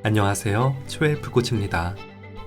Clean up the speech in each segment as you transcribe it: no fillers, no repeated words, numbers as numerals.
안녕하세요. 초헬프 코치입니다.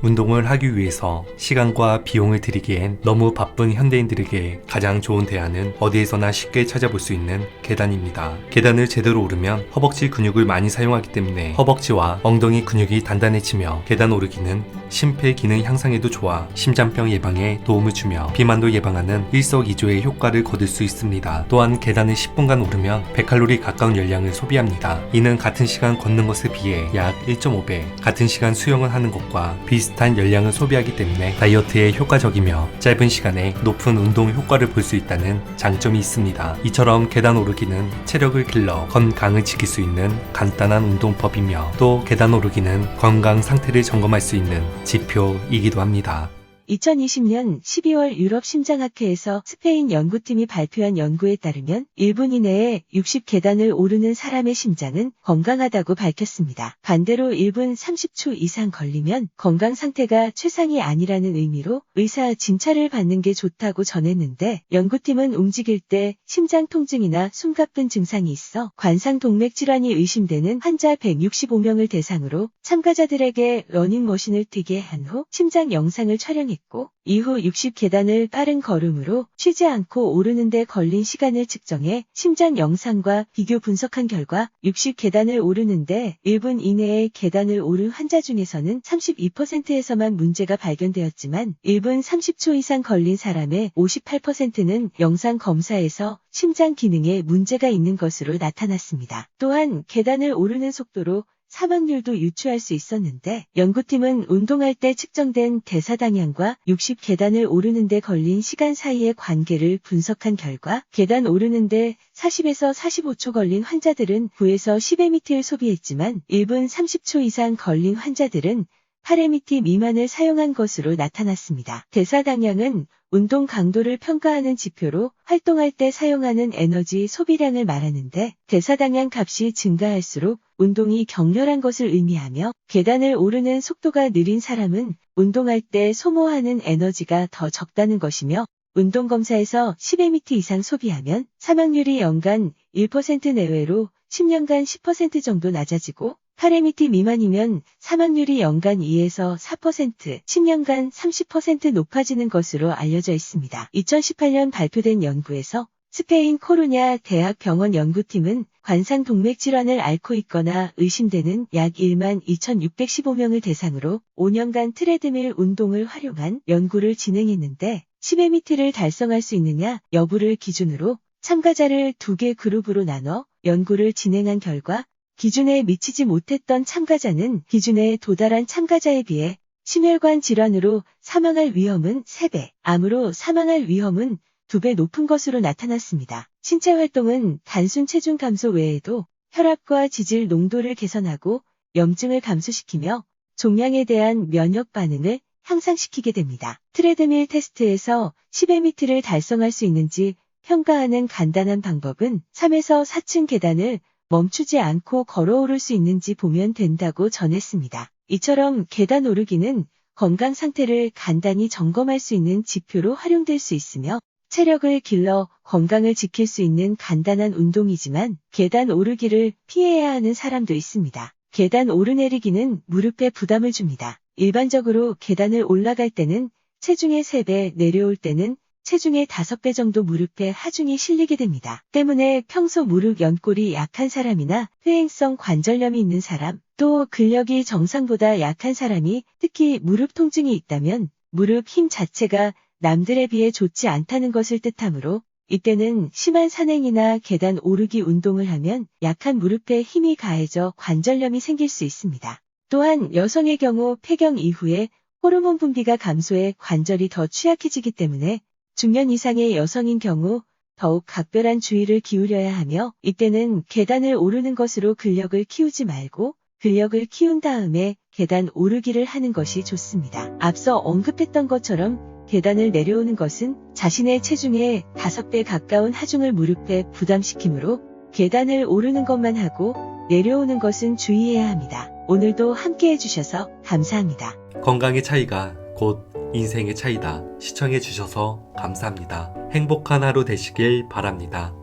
운동을 하기 위해서 시간과 비용을 들이기엔 너무 바쁜 현대인들에게 가장 좋은 대안은 어디에서나 쉽게 찾아볼 수 있는 계단입니다. 계단을 제대로 오르면 허벅지 근육을 많이 사용하기 때문에 허벅지와 엉덩이 근육이 단단해지며 계단 오르기는 심폐 기능 향상에도 좋아 심장병 예방에 도움을 주며 비만도 예방하는 일석이조의 효과를 거둘 수 있습니다. 또한 계단을 10분간 오르면 100칼로리 가까운 열량을 소비합니다. 이는 같은 시간 걷는 것에 비해 약 1.5배, 같은 시간 수영을 하는 것과 비슷한 열량을 소비하기 때문에 다이어트에 효과적이며 짧은 시간에 높은 운동 효과를 볼 수 있다는 장점이 있습니다. 이처럼 계단 오르기는 체력을 길러 건강을 지킬 수 있는 간단한 운동법이며 또 계단 오르기는 건강 상태를 점검할 수 있는 지표이기도 합니다. 2020년 12월 유럽 심장학회에서 스페인 연구팀이 발표한 연구에 따르면 1분 이내에 60계단을 오르는 사람의 심장은 건강하다고 밝혔습니다. 반대로 1분 30초 이상 걸리면 건강 상태가 최상이 아니라는 의미로 의사 진찰을 받는 게 좋다고 전했는데, 연구팀은 움직일 때 심장 통증이나 숨가쁜 증상이 있어 관상동맥 질환이 의심되는 환자 165명을 대상으로 참가자들에게 러닝머신을 뛰게 한 후 심장 영상을 촬영했고, 이후 60계단을 빠른 걸음으로 쉬지 않고 오르는 데 걸린 시간을 측정해 심장 영상과 비교 분석한 결과 60계단을 오르는데 1분 이내에 계단을 오른 환자 중에서는 32%에서만 문제가 발견되었지만 1분 30초 이상 걸린 사람의 58%는 영상 검사에서 심장 기능에 문제가 있는 것으로 나타났습니다. 또한 계단을 오르는 속도로 사망률도 유추할 수 있었는데, 연구팀은 운동할 때 측정된 대사당량과 60계단을 오르는 데 걸린 시간 사이의 관계를 분석한 결과 계단 오르는 데 40에서 45초 걸린 환자들은 9에서 10m를 소비했지만 1분 30초 이상 걸린 환자들은 8m 미만을 사용한 것으로 나타났습니다. 대사당량은 운동 강도를 평가하는 지표로 활동할 때 사용하는 에너지 소비량을 말하는데, 대사당량 값이 증가할수록 운동이 격렬한 것을 의미하며 계단을 오르는 속도가 느린 사람은 운동할 때 소모하는 에너지가 더 적다는 것이며, 운동검사에서 10m 이상 소비하면 사망률이 연간 1% 내외로 10년간 10% 정도 낮아지고, 8m 미만이면 사망률이 연간 2에서 4%, 10년간 30% 높아지는 것으로 알려져 있습니다. 2018년 발표된 연구에서 스페인 코루냐 대학 병원 연구팀은 관상동맥 질환을 앓고 있거나 의심되는 약 1만 2,615명을 대상으로 5년간 트레드밀 운동을 활용한 연구를 진행했는데, 10m를 달성할 수 있느냐 여부를 기준으로 참가자를 2개 그룹으로 나눠 연구를 진행한 결과 기준에 미치지 못했던 참가자는 기준에 도달한 참가자에 비해 심혈관 질환으로 사망할 위험은 3배, 암으로 사망할 위험은 2배 높은 것으로 나타났습니다. 신체 활동은 단순 체중 감소 외에도 혈압과 지질 농도를 개선하고 염증을 감소시키며 종양에 대한 면역 반응을 향상시키게 됩니다. 트레드밀 테스트에서 10m를 달성할 수 있는지 평가하는 간단한 방법은 3에서 4층 계단을 멈추지 않고 걸어오를 수 있는지 보면 된다고 전했습니다. 이처럼 계단 오르기는 건강 상태를 간단히 점검할 수 있는 지표로 활용될 수 있으며 체력을 길러 건강을 지킬 수 있는 간단한 운동이지만, 계단 오르기를 피해야 하는 사람도 있습니다. 계단 오르내리기는 무릎에 부담을 줍니다. 일반적으로 계단을 올라갈 때는 체중의 3배, 내려올 때는 체중의 5배 정도 무릎에 하중이 실리게 됩니다. 때문에 평소 무릎 연골이 약한 사람이나 퇴행성 관절염이 있는 사람, 또 근력이 정상보다 약한 사람이 특히 무릎 통증이 있다면 무릎 힘 자체가 남들에 비해 좋지 않다는 것을 뜻하므로, 이때는 심한 산행이나 계단 오르기 운동을 하면 약한 무릎에 힘이 가해져 관절염이 생길 수 있습니다. 또한 여성의 경우 폐경 이후에 호르몬 분비가 감소해 관절이 더 취약해지기 때문에 중년 이상의 여성인 경우 더욱 각별한 주의를 기울여야 하며, 이때는 계단을 오르는 것으로 근력을 키우지 말고 근력을 키운 다음에 계단 오르기를 하는 것이 좋습니다. 앞서 언급했던 것처럼 계단을 내려오는 것은 자신의 체중의 5배 가까운 하중을 무릎에 부담시키므로 계단을 오르는 것만 하고 내려오는 것은 주의해야 합니다. 오늘도 함께 해주셔서 감사합니다. 건강의 차이가 곧 인생의 차이다. 시청해주셔서 감사합니다. 행복한 하루 되시길 바랍니다.